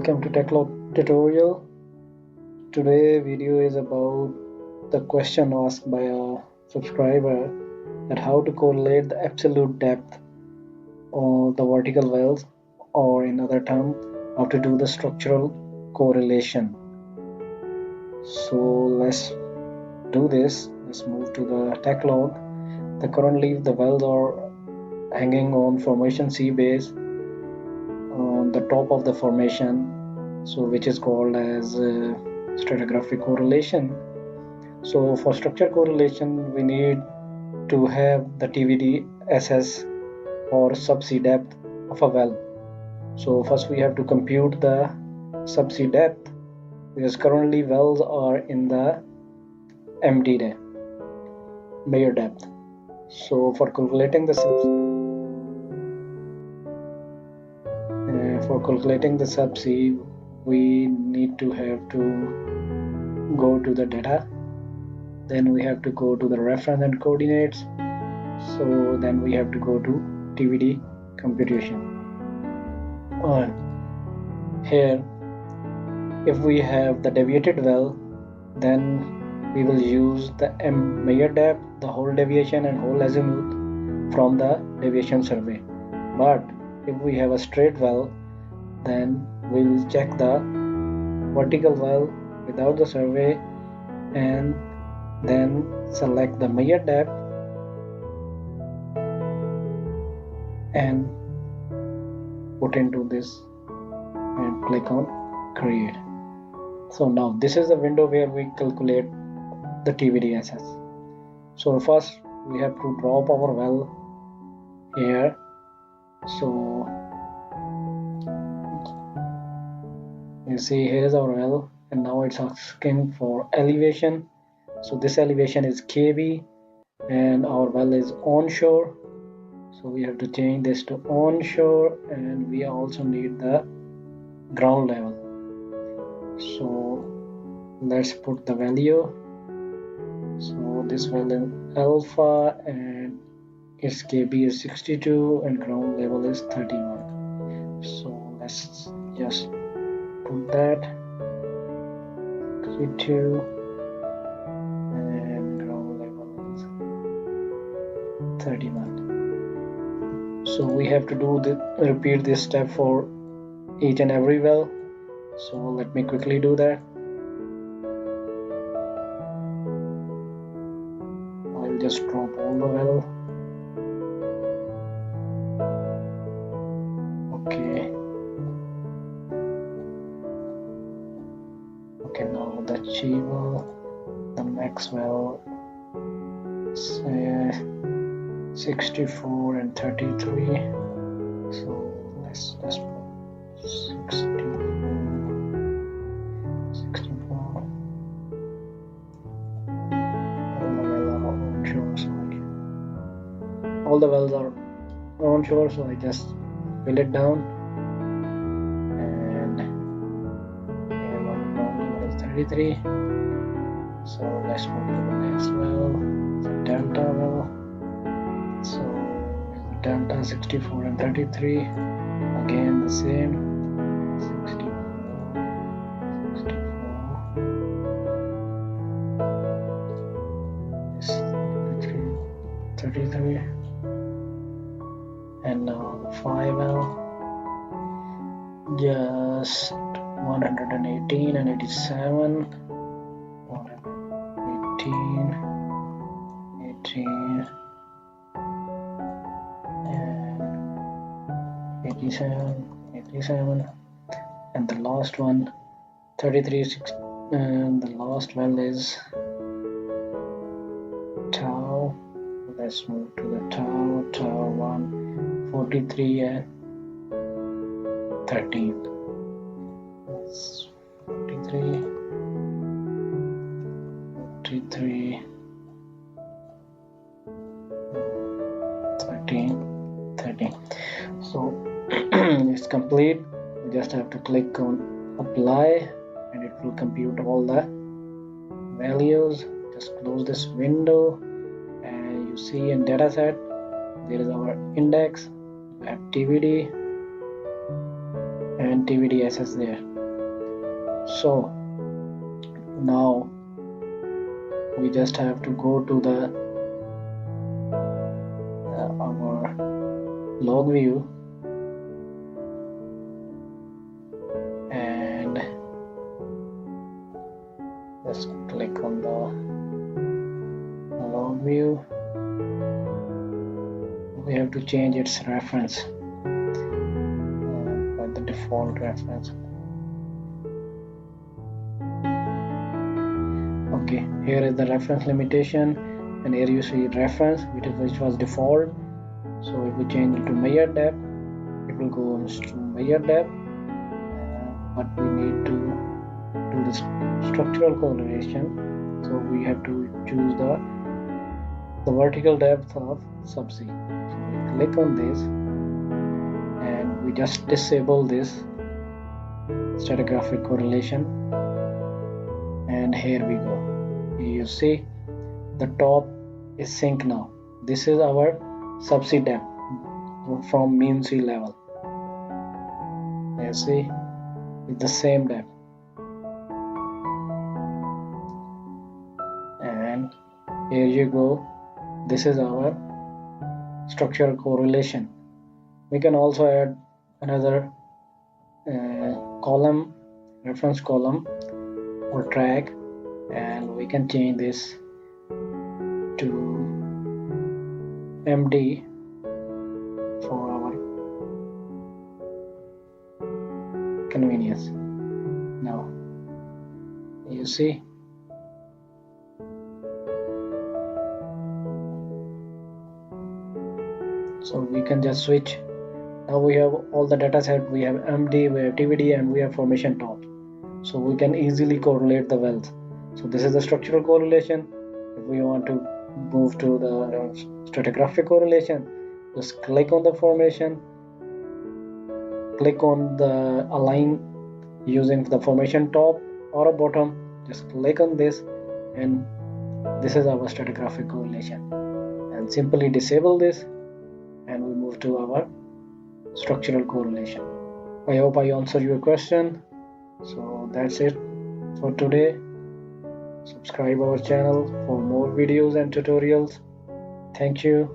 Welcome to Techlog tutorial. Today video is about the question asked by a subscriber that how to correlate the absolute depth of the vertical wells, or in other term how to do the structural correlation. So let's do this. Let's move to the Techlog. Currently the wells are hanging on formation C base on the top of the formation, so which is called as stratigraphic correlation. So for structure correlation we need to have the TVD SS or subsea depth of a well. So first we have to compute the subsea depth, because currently wells are in the MD depth, measured depth. So for calculating the subsea, we need to have to go to the data, then we have to go to the reference and coordinates, so then we have to go to TVD computation. Here if we have the deviated well, then we will use the measured depth, the whole deviation and whole azimuth from the deviation survey. But if we have a straight well, then we will check the vertical well without the survey and then select the measured depth and put into this and click on create. So now this is the window where we calculate the TVDSS. So first we have to drop our well here. So you see here is our well, and now it's asking for elevation. So this elevation is kb and our well is onshore, so we have to change this to onshore, and we also need the ground level. So let's put the value. So this well is alpha and its kb is 62 and ground level is 31. So let's just put that 32 and ground level is 31. So we have to repeat this step for each and every well. So let me quickly do that. I'll just drop all the well. Okay, now the G well, the max well, say 64 and 33. So let's just put 64. All the wells are onshore, so I just fill it down. And here one ground is 33. So let's move to the next well, the delta well. So delta 64 and 33. Again the same. 64, 33. And now the 5 well, just 118 and 87, 118, 18 and 87, and the last one 33, and the last well is tau. Let's move to the tau 1, 43 and 13. That's 43, 13. So it's complete. You just have to click on apply and it will compute all the values. Just close this window and you see in dataset there is our index, activity and TVDSS there. So now we just have to go to the our log view and just click on the log view. We have to change its reference by the default reference. Okay, here is the reference limitation, and here you see reference which was default. So if we change it to measure depth, it will go to measure depth, but we need to do the structural correlation. So we have to choose the vertical depth of subsea. So we click on this and we just disable this stratigraphic correlation, and here we go. You see the top is sink now. This is our subsea depth from mean sea level. You see it's the same depth, and here you go. This is our structural correlation. We can also add another column, reference column or track, and we can change this to MD for our convenience. Now you see so we can just switch. Now we have all the data set. We have MD, we have TVD, and we have formation top, so we can easily correlate the wells. So this is the structural correlation. If we want to move to the stratigraphic correlation, just click on the formation, click on the align using the formation top or a bottom, just click on this, and this is our stratigraphic correlation, and simply disable this and we move to our structural correlation. I hope I answered your question. So that's it for today. Subscribe our channel for more videos and tutorials. Thank you.